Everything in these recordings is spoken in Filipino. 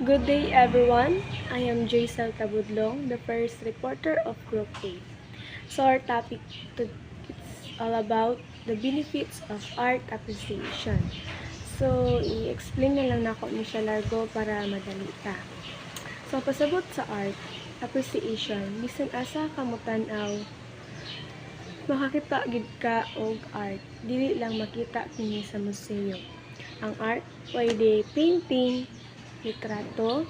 Good day everyone. I am Jaisal Tabudlong, the first reporter of Group A. So our topic it's all about the benefits of art appreciation. So i-explain na lang nako ni siya largo para madali ta. So pasabot sa art appreciation, bisan asa ka mo tan-aw, makakita gid ka og art. Dili lang makita kini sa museo. Ang art pwede painting, litrato,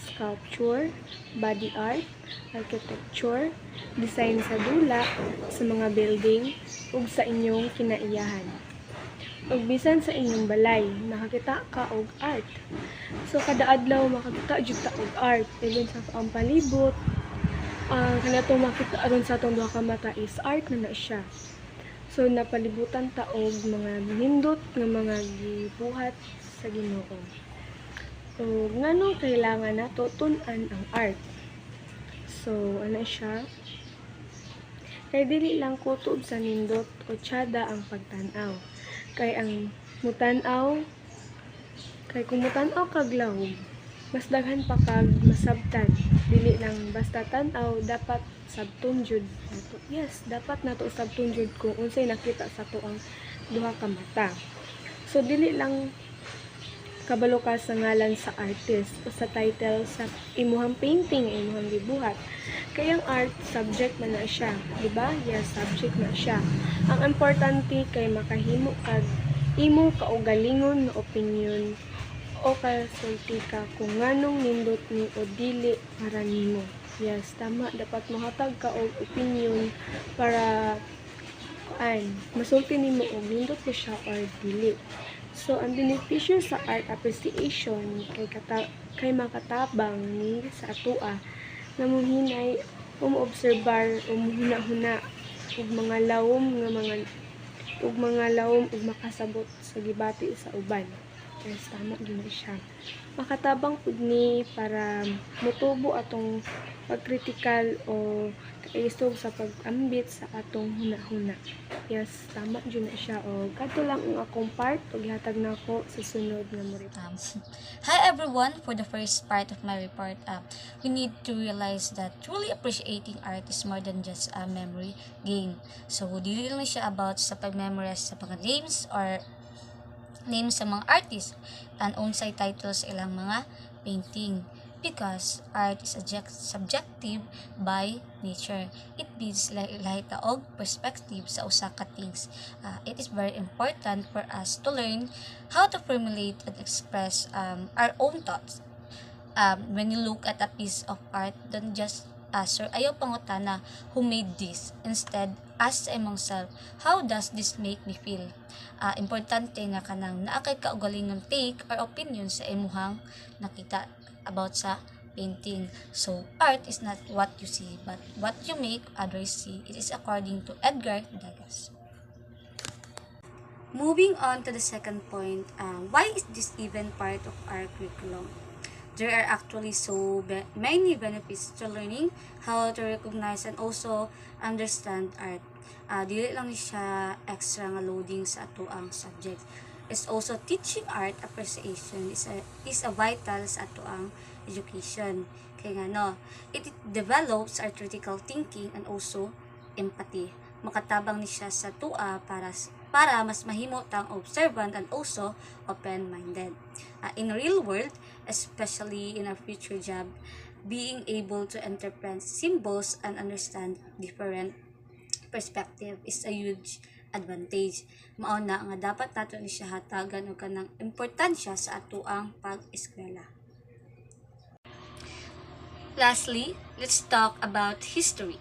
sculpture, body art, architecture, design sa dula, sa mga building, ug sa inyong kinaiyahan. Ug bisan sa inyong balay, makakita ka og art. So kada adlaw makakita jud ta og art, even sa ang palibot. Kanato makita aron sa atong duha ka mata is art na siya. So napalibutan ta og mga nindot nga mga gibuhat sa Ginoo. So, ngano kailangan nato tun-an ang art? So, ano siya? Kay dili lang kutob sa nindot o tiyada ang pagtan-aw. Kay ang mutan-aw, kay kung mutan-aw kag lahom, mas daghan pa kag masabtan. Dili lang basta tan-aw, dapat sabton jud nato. Yes, dapat nato sabton jud kung unsay nakita sa to ang duha ka mata. So, dili lang kabalo ka sa ngalan sa artist o sa title sa imuhang painting, imuhang gibuhat. Kaya ang art, subject man na siya. Diba? Yes, subject na siya. Ang importante kay makahimo kag imo kaugalingon na opinion o kasulti ka kung nganong nindot ni o dili para nimo. Yes, tama. Dapat mahatag ka og opinion para masulti nimo og nindot ko siya or dili. So, ang benepisyo sa art appreciation kay makatabang ni sa atua na muhinay umuobserbar o muhuna-huna ug mga lawom ug makasabot sa gibati sa uban. Yes, tama din siya. Makatabang pud ni para motubo atong pagkritikal o kaisog sa pag-ambit sa atong huna-huna. Yes, tama dyan na siya. O, kato lang ang akong part o gihatag na ako sa sunod na mo report. Hi everyone! For the first part of my report, we need to realize that truly appreciating art is more than just a memory game. So, dili lang siya about sa pag-memorize sa mga names or names sa mga artists and unsay titles sa ilang mga painting. Because art is subjective by nature. It needs lahi og perspective sa usa ka things. It is very important for us to learn how to formulate and express our own thoughts. When you look at a piece of art, don't just ask or ayaw pangutana who made this. Instead, ask sa imong self, how does this make me feel? Importante nga kanang naakay kaugalingong take or opinion sa imuhang nakita about sa painting. So, art is not what you see, but what you make others see. It is according to Edgar Degas. Moving on to the second point, why is this even part of our curriculum? There are actually many benefits to learning how to recognize and also understand art. Dili lang siya extra nga loading sa ato ang subject. It's also teaching art appreciation is a vital sa ato ang education. Kaya nga it develops our critical thinking and also empathy. Makatabang ni siya sa tua para mas mahimo tang observant and also open-minded. In real world, especially in our future job, being able to interpret symbols and understand different perspective is a huge advantage. Mao na nga dapat nato ni siya hatagan og kanang importansya sa ato ang pag-eskwela. Lastly, let's talk about history.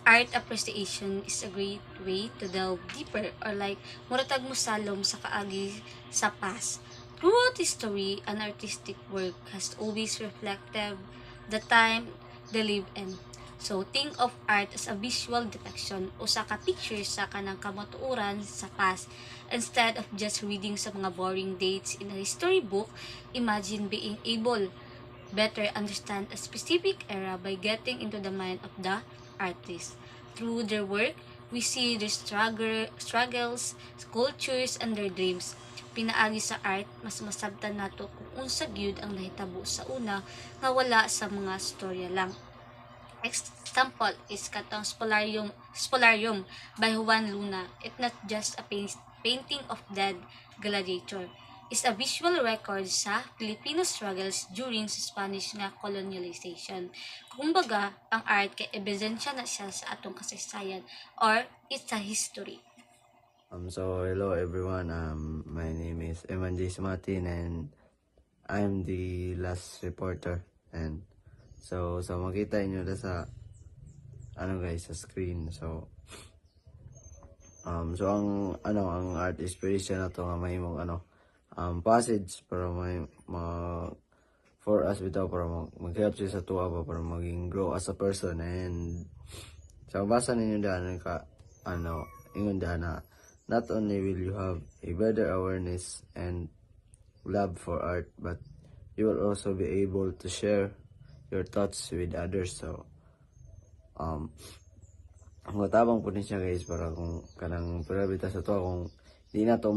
Art appreciation is a great way to delve deeper or like muratag mo salom sa kaagi sa past. Throughout history, an artistic work has always reflected the time they live in. So, think of art as a visual depiction o sa ka-pictures sa kanang kamatuoran sa past. Instead of just reading sa mga boring dates in a history book, imagine being able better understand a specific era by getting into the mind of the artist. Through their work, we see their struggles, cultures, and their dreams. pinaagi sa art, mas masabtan nato kung unsa gyud ang nahitabo sa una nga wala sa mga storya lang. Example is katong Spolarium by Juan Luna. It's not just a painting of dead gladiator. It's a visual record sa Filipino struggles during sa Spanish nga colonialization. Kumbaga, ang art kay ebidensya na siya sa atong kasaysayan or it's a history. So hello everyone. My name is Eman J. Sumatin and I'm the last reporter. And so makita niyo na sa guys sa screen. So ang art inspiration na to nga mahimong passage para for us bitaw para mag-help siya sa tuwa ba para maging grow as a person. And so basa ninyo daan ka ingon daan na not only will you have a better awareness and love for art, but you will also be able to share your thoughts with others. So ang matabang po din siya guys para kung kanang pera sa to kung di na to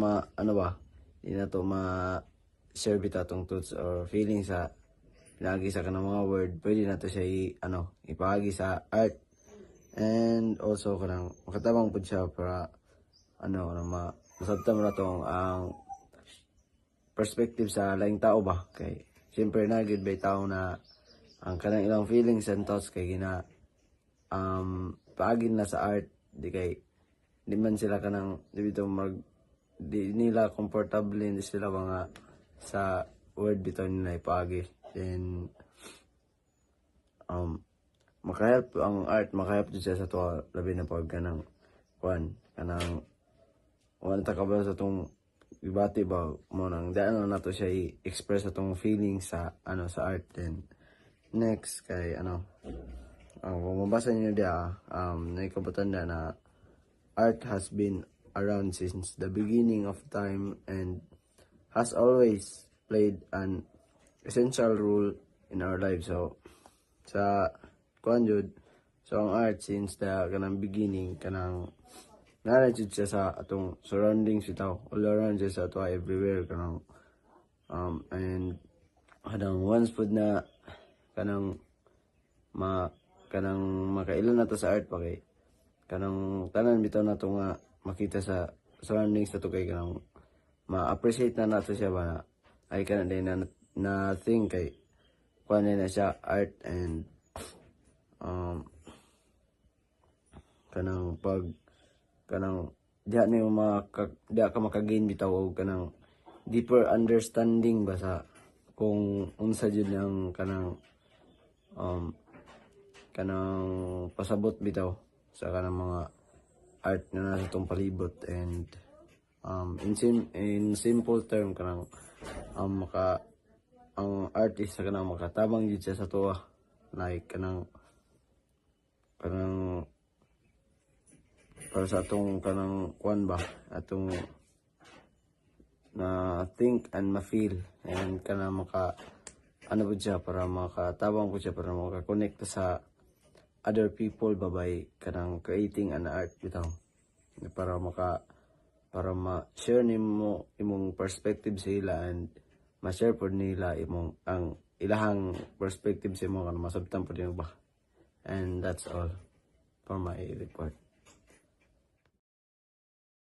share bita tong thoughts or feelings sa pinagi sa kanang mga word, pwede na to siya ipahagi sa art. And also kanang makatabang po siya para masabtan mo na tong ang perspective sa laing tao ba kay siyempre na good by tao na ang kanang ilang feelings and thoughts kay gina paagin na sa art di man sila kanang di nila comfortable hindi sila mga sa word bitaw nila ipaagi. Then makahelp ang art makahelp din siya sa to labi na pag kanang kanang wala ta kabalo sa tong ibati ba mo nang daan na nato siya i-express sa tong feelings sa sa art. Then next kay kung mabasa niyo dia naikabutan na art has been around since the beginning of time and has always played an essential role in our lives. So sa so ang art since the kanang beginning kanang narajud siya sa atong surroundings bitaw all around siya sa ato everywhere kanang and kadang once pud na kanang makailan na to sa art pa kay kanang tanan bitaw na to nga makita sa surroundings sa to kay kanang ma-appreciate na nato siya ba na ay kanang din na think kay kuan na siya art. And kanang pag kanang diha ka makagain bitaw og kanang deeper understanding ba sa kung unsa jud ang kanang pasabot bitaw sa kanang mga art na nasa tong palibot. And in simple term kanang ang artist sa kanang makatabang jud siya sa tuwa like kanang para sa atong kanang kuan ba atong na think and ma-feel and kanang po siya para makatabang po siya para maka-connect sa other people ba by kanang creating an art bitaw para ma-share nimo imong perspective sa ila and ma-share po nila ang ilahang perspective sa imo kanang masabtan po din ba. And that's all for my report.